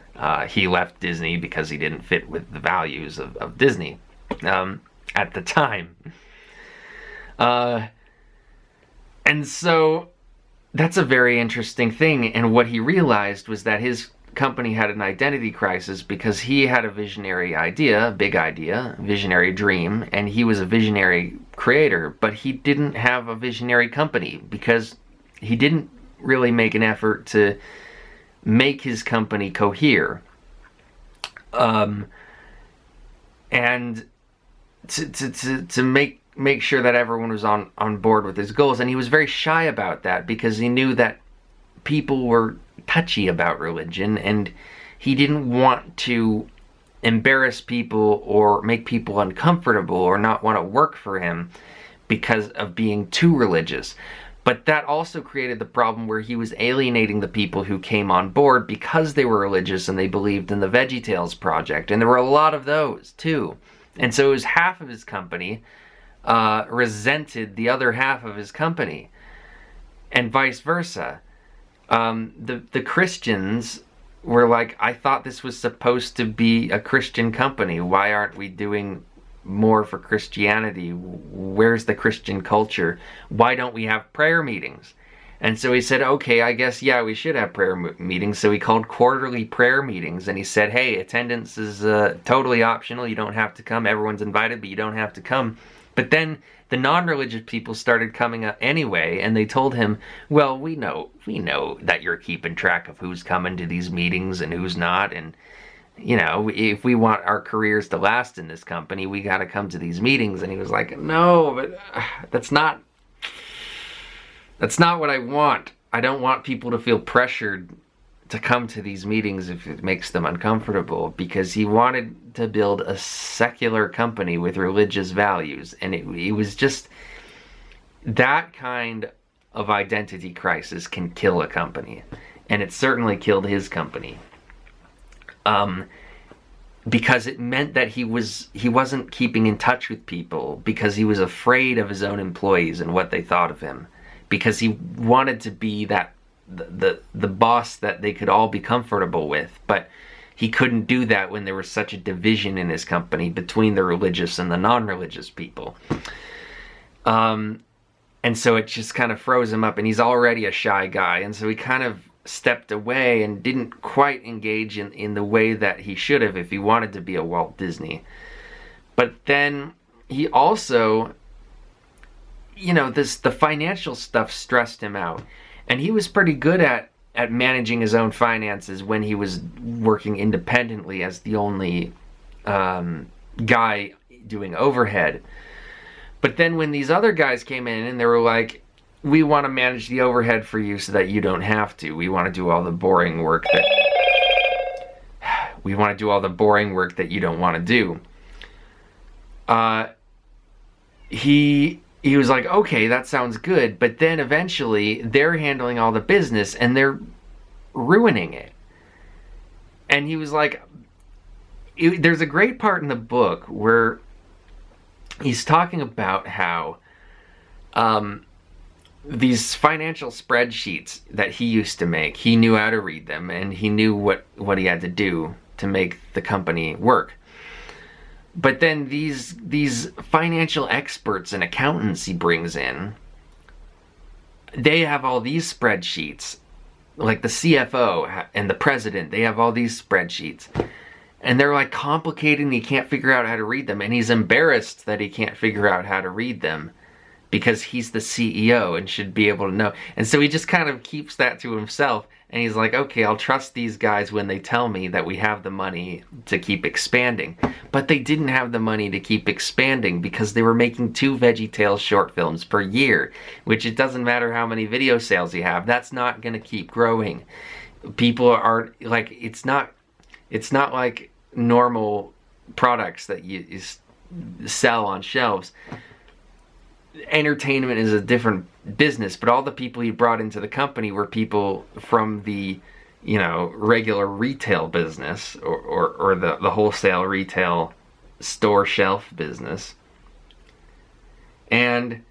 He left Disney because he didn't fit with the values of Disney at the time. And so that's a very interesting thing. And what he realized was that his company had an identity crisis because he had a visionary idea, a big idea, visionary dream, and he was a visionary creator, but he didn't have a visionary company because he didn't really make an effort to make his company cohere, and to make sure that everyone was on board with his goals. And he was very shy about that because he knew that people were touchy about religion, and he didn't want to embarrass people or make people uncomfortable or not want to work for him because of being too religious. But that also created the problem where he was alienating the people who came on board because they were religious and they believed in the VeggieTales project. And there were a lot of those, too. And so it was half of his company resented the other half of his company, and vice versa. The Christians were like, I thought this was supposed to be a Christian company. Why aren't we doing more for Christianity? Where's the Christian culture? Why don't we have prayer meetings? And so he said, okay, I guess, yeah, we should have prayer meetings. So he called quarterly prayer meetings, and he said, hey, attendance is totally optional. You don't have to come. Everyone's invited, but you don't have to come. But then the non-religious people started coming up anyway, and they told him, well, we know that you're keeping track of who's coming to these meetings and who's not, and you know, if we want our careers to last in this company, we got to come to these meetings. And he was like, no, but that's not what I want. I don't want people to feel pressured to come to these meetings if it makes them uncomfortable, because he wanted to build a secular company with religious values. And it was just that kind of identity crisis can kill a company. And it certainly killed his company. Because it meant that he wasn't keeping in touch with people because he was afraid of his own employees and what they thought of him, because he wanted to be the boss that they could all be comfortable with, but he couldn't do that when there was such a division in his company between the religious and the non-religious people. And so it just kind of froze him up, and he's already a shy guy, and so he kind of stepped away and didn't quite engage in the way that he should have if he wanted to be a Walt Disney. But then he also, the financial stuff stressed him out. And he was pretty good at managing his own finances when he was working independently as the only guy doing overhead. But then when these other guys came in and they were like, we want to manage the overhead for you so that you don't have to. We want to do all the boring work that you don't want to do. He was like, okay, that sounds good, but then eventually they're handling all the business and they're ruining it. And he was like, there's a great part in the book where he's talking about how these financial spreadsheets that he used to make, he knew how to read them, and he knew what he had to do to make the company work. But then these financial experts and accountants he brings in, they have all these spreadsheets, like the CFO and the president, they have all these spreadsheets. And they're like complicated and he can't figure out how to read them. And he's embarrassed that he can't figure out how to read them because he's the CEO and should be able to know. And so he just kind of keeps that to himself. And he's like, okay, I'll trust these guys when they tell me that we have the money to keep expanding. But they didn't have the money to keep expanding because they were making 2 VeggieTales short films per year, which it doesn't matter how many video sales you have. That's not going to keep growing. People are like, it's not like normal products that you sell on shelves. Entertainment is a different business, but all the people he brought into the company were people from the, regular retail business or the wholesale retail store shelf business. And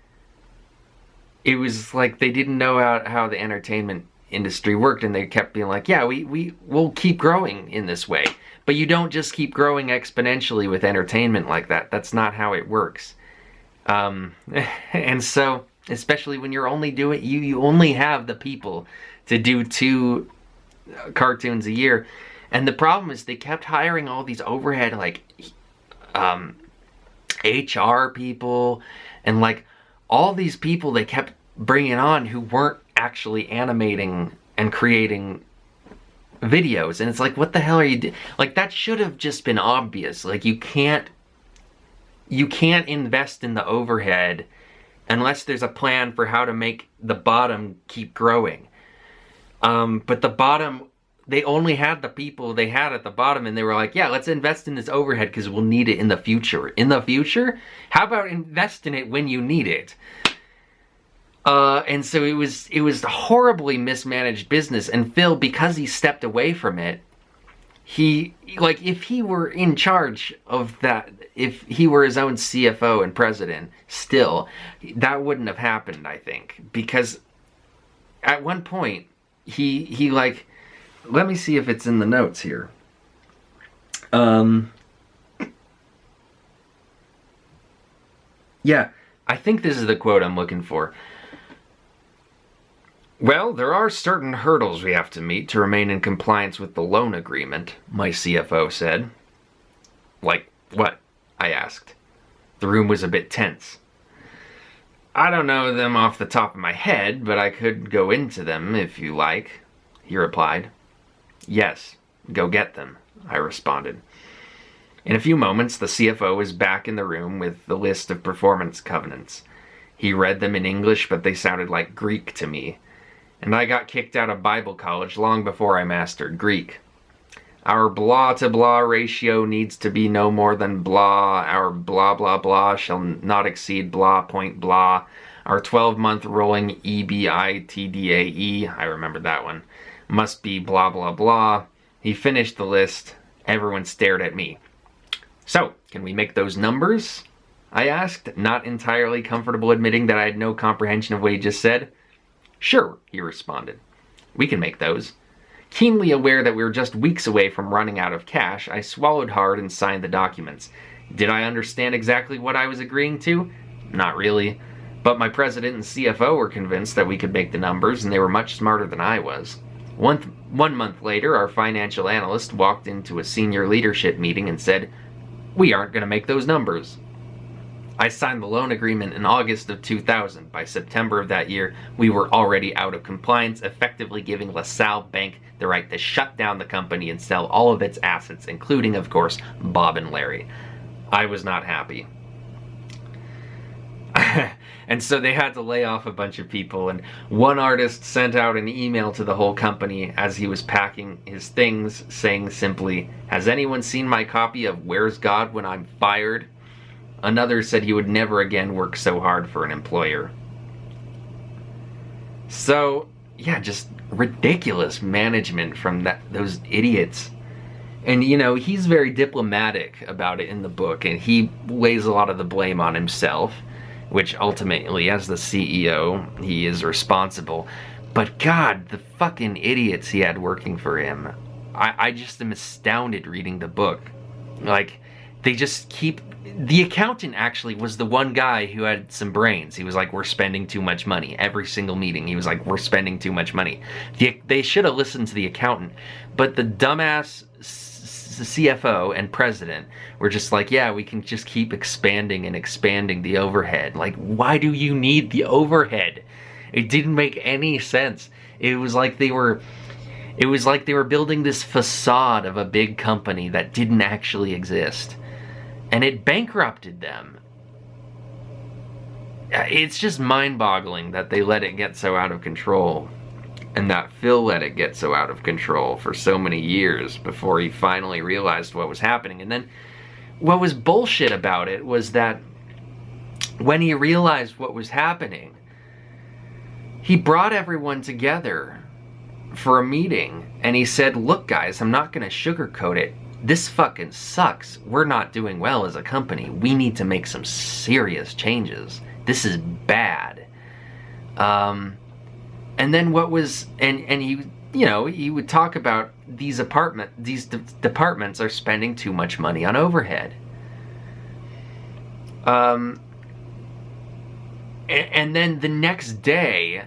it was like they didn't know how the entertainment industry worked, and they kept being like, yeah, we'll keep growing in this way. But you don't just keep growing exponentially with entertainment like that. That's not how it works. And so, especially when you're only doing, you only have the people to do 2 cartoons a year. And the problem is they kept hiring all these overhead, like, HR people, and like all these people they kept bringing on who weren't actually animating and creating videos. And it's like, what the hell are you doing? Like, that should have just been obvious. Like, you can't invest in the overhead unless there's a plan for how to make the bottom keep growing. But the bottom, they only had the people they had at the bottom, and they were like, yeah, let's invest in this overhead because we'll need it in the future. In the future? How about invest in it when you need it? And so it was a horribly mismanaged business. And Phil, because he stepped away from it, if he were in charge of that, if he were his own CFO and president still, that wouldn't have happened, I think. Because at one point, he like, let me see if it's in the notes here. Yeah, I think this is the quote I'm looking for. Well, there are certain hurdles we have to meet to remain in compliance with the loan agreement, my CFO said. Like, what? I asked. The room was a bit tense. I don't know them off the top of my head, but I could go into them if you like, he replied. Yes, go get them, I responded. In a few moments, the CFO was back in the room with the list of performance covenants. He read them in English, but they sounded like Greek to me. And I got kicked out of Bible college long before I mastered Greek. Our blah-to-blah ratio needs to be no more than blah. Our blah-blah-blah shall not exceed blah point blah. Our 12-month rolling EBITDA, I remember that one, must be blah-blah-blah. He finished the list. Everyone stared at me. So, can we make those numbers? I asked, not entirely comfortable admitting that I had no comprehension of what he just said. Sure, he responded. We can make those. Keenly aware that we were just weeks away from running out of cash, I swallowed hard and signed the documents. Did I understand exactly what I was agreeing to? Not really. But my president and CFO were convinced that we could make the numbers, and they were much smarter than I was. One month later, our financial analyst walked into a senior leadership meeting and said, "We aren't going to make those numbers." I signed the loan agreement in August of 2000. By September of that year, we were already out of compliance, effectively giving LaSalle Bank the right to shut down the company and sell all of its assets, including, of course, Bob and Larry. I was not happy. And so they had to lay off a bunch of people, and one artist sent out an email to the whole company as he was packing his things saying simply, "Has anyone seen my copy of Where's God When I'm Fired?" Another said he would never again work so hard for an employer. So, yeah, just ridiculous management from those idiots. And, you know, he's very diplomatic about it in the book, and he lays a lot of the blame on himself, which ultimately, as the CEO, he is responsible. But God, the fucking idiots he had working for him. I just am astounded reading the book. Like, they just keep... The accountant actually was the one guy who had some brains. He was like, "We're spending too much money." Every single meeting, he was like, "We're spending too much money." They should have listened to the accountant. But the dumbass CFO and president were just like, "Yeah, we can just keep expanding and expanding the overhead." Like, why do you need the overhead? It didn't make any sense. It was like they were building this facade of a big company that didn't actually exist. And it bankrupted them. It's just mind-boggling that they let it get so out of control. And that Phil let it get so out of control for so many years before he finally realized what was happening. And then what was bullshit about it was that when he realized what was happening, he brought everyone together for a meeting and he said, "Look guys, I'm not gonna sugarcoat it. This fucking sucks. We're not doing well as a company. We need to make some serious changes. This is bad." And then what was, and he, you know, he would talk about these departments are spending too much money on overhead. And then the next day,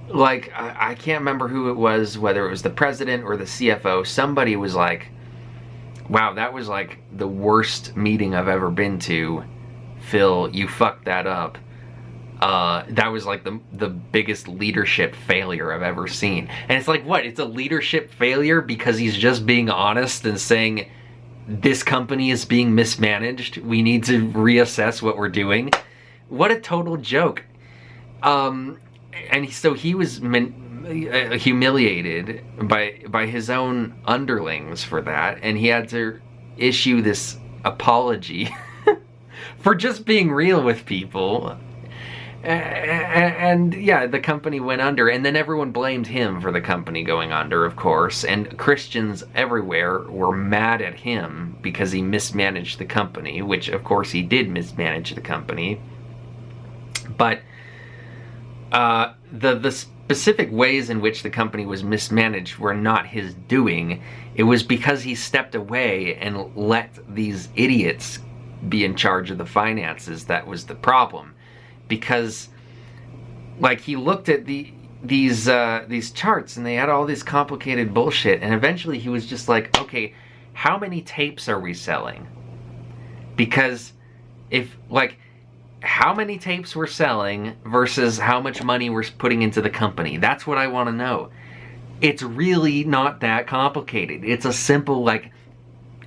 like, I can't remember who it was, whether it was the president or the CFO, somebody was like, "Wow, that was like the worst meeting I've ever been to. Phil, you fucked that up. That was like the biggest leadership failure I've ever seen." And it's like, what? It's a leadership failure because he's just being honest and saying, "This company is being mismanaged. We need to reassess what we're doing." What a total joke. And so he was humiliated by his own underlings for that, and he had to issue this apology for just being real with people. And yeah, the company went under, and then everyone blamed him for the company going under, of course, and Christians everywhere were mad at him because he mismanaged the company, which of course he did mismanage the company. But the specific ways in which the company was mismanaged were not his doing. It was because he stepped away and let these idiots be in charge of the finances that was the problem. Because, like, he looked at these charts and they had all this complicated bullshit, and eventually he was just like, "Okay, how many tapes are we selling?" Because if, like, how many tapes we're selling versus how much money we're putting into the company. That's what I want to know. It's really not that complicated. It's a simple, like,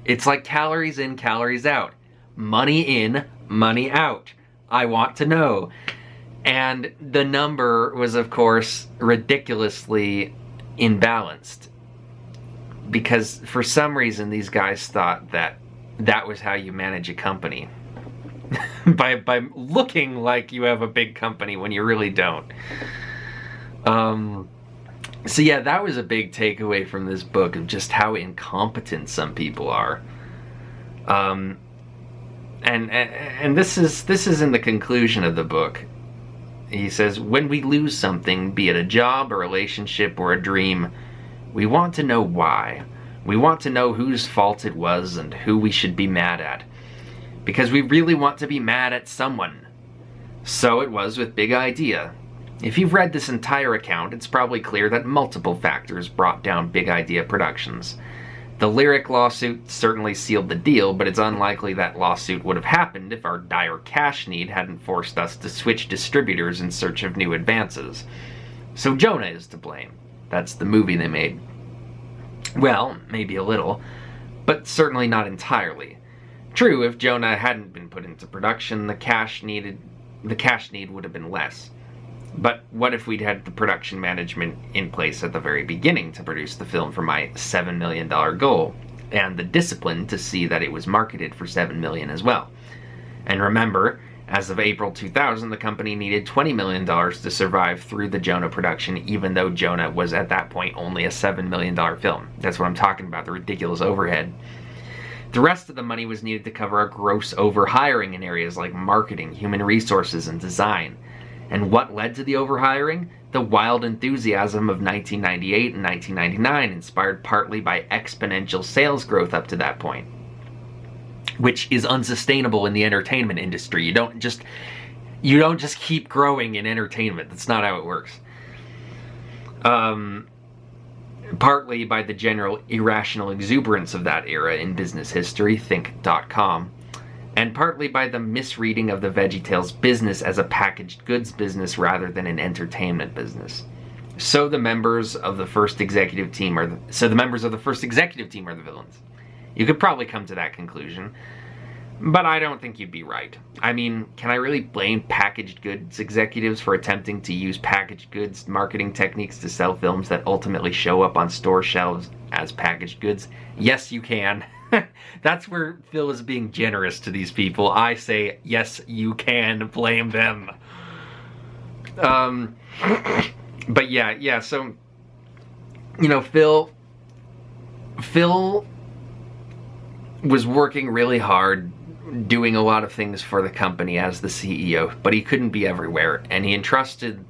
it's like calories in, calories out. Money in, money out. I want to know. And the number was, of course, ridiculously imbalanced. Because for some reason, these guys thought that that was how you manage a company. by looking like you have a big company when you really don't. So yeah, that was a big takeaway from this book, of just how incompetent some people are. And this is in the conclusion of the book. He says, "When we lose something, be it a job, a relationship, or a dream, we want to know why. We want to know whose fault it was and who we should be mad at. Because we really want to be mad at someone. So it was with Big Idea. If you've read this entire account, it's probably clear that multiple factors brought down Big Idea Productions. The Lyric lawsuit certainly sealed the deal, but it's unlikely that lawsuit would have happened if our dire cash need hadn't forced us to switch distributors in search of new advances. So Jonah is to blame. That's the movie they made. Well, maybe a little, but certainly not entirely. True, if Jonah hadn't been put into production, the cash needed the cash need would have been less. But what if we'd had the production management in place at the very beginning to produce the film for my $7 million goal, and the discipline to see that it was marketed for $7 million as well? And remember, as of April 2000, the company needed $20 million to survive through the Jonah production, even though Jonah was at that point only a $7 million film. That's what I'm talking about, the ridiculous overhead. The rest of the money was needed to cover a gross overhiring in areas like marketing, human resources, and design. And what led to the overhiring? The wild enthusiasm of 1998 and 1999, inspired partly by exponential sales growth up to that point, which is unsustainable in the entertainment industry. You don't just keep growing in entertainment. That's not how it works. Partly by the general irrational exuberance of that era in business history, think.com, and partly by the misreading of the VeggieTales business as a packaged goods business rather than an entertainment business. So the members of the first executive team are the villains. You could probably come to that conclusion, but I don't think you'd be right. I mean, can I really blame packaged goods executives for attempting to use packaged goods marketing techniques to sell films that ultimately show up on store shelves as packaged goods? Yes, you can. That's where Phil is being generous to these people. I say, yes, you can blame them. But yeah, so, you know, Phil was working really hard, doing a lot of things for the company as the CEO, but he couldn't be everywhere, and he entrusted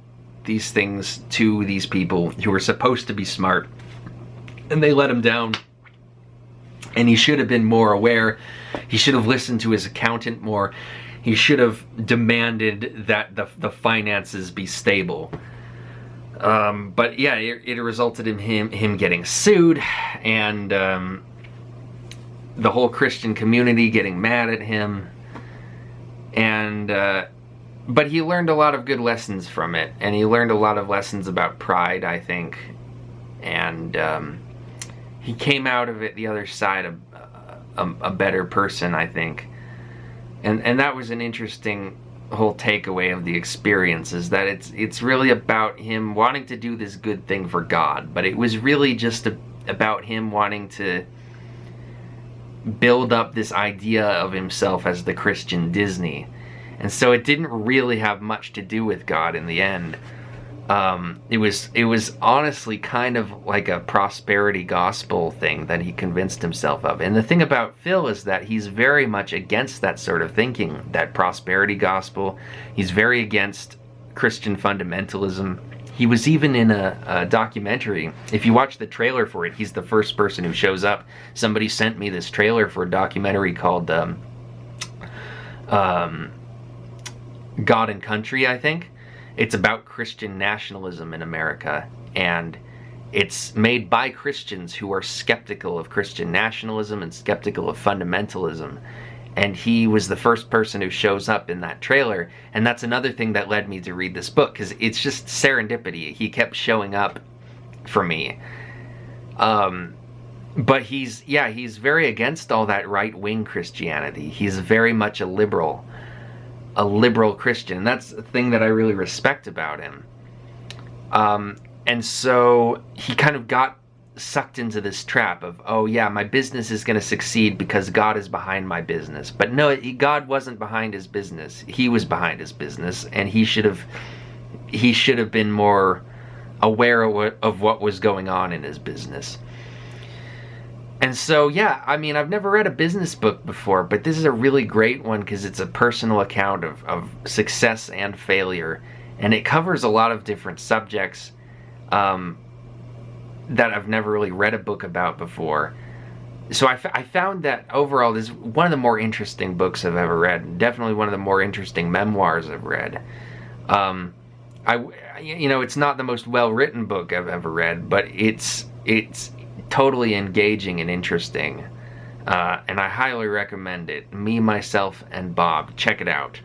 these things to these people who were supposed to be smart, and they let him down. And he should have been more aware. He should have listened to his accountant more. He should have demanded that the finances be stable. But yeah, it resulted in him getting sued, and the whole Christian community getting mad at him. And but he learned a lot of good lessons from it, and he learned a lot of lessons about pride, I think. And he came out of it the other side a better person, I think. And that was an interesting whole takeaway of the experience, is that it's really about him wanting to do this good thing for God, but it was really just about him wanting to build up this idea of himself as the Christian Disney. And so it didn't really have much to do with God in the end. It was honestly kind of like a prosperity gospel thing that he convinced himself of. And the thing about Phil is that he's very much against that sort of thinking, that prosperity gospel. He's very against Christian fundamentalism. He was even in a documentary. If you watch the trailer for it, he's the first person who shows up. Somebody sent me this trailer for a documentary called God and Country, I think. It's about Christian nationalism in America, and it's made by Christians who are skeptical of Christian nationalism and skeptical of fundamentalism. And he was the first person who shows up in that trailer, and that's another thing that led me to read this book, because it's just serendipity. He kept showing up for me. But he's very against all that right-wing Christianity. He's very much a liberal Christian. That's the thing that I really respect about him. And so he kind of got sucked into this trap of, oh yeah, my business is going to succeed because God is behind my business. But no, God wasn't behind his business. He was behind his business, and he should have been more aware of what was going on in his business. And so, yeah, I mean, I've never read a business book before, but this is a really great one because it's a personal account of success and failure. And it covers a lot of different subjects that I've never really read a book about before. So I found that overall this is one of the more interesting books I've ever read. Definitely one of the more interesting memoirs I've read. It's not the most well-written book I've ever read, but it's totally engaging and interesting. And I highly recommend it. Me, Myself, and Bob. Check it out.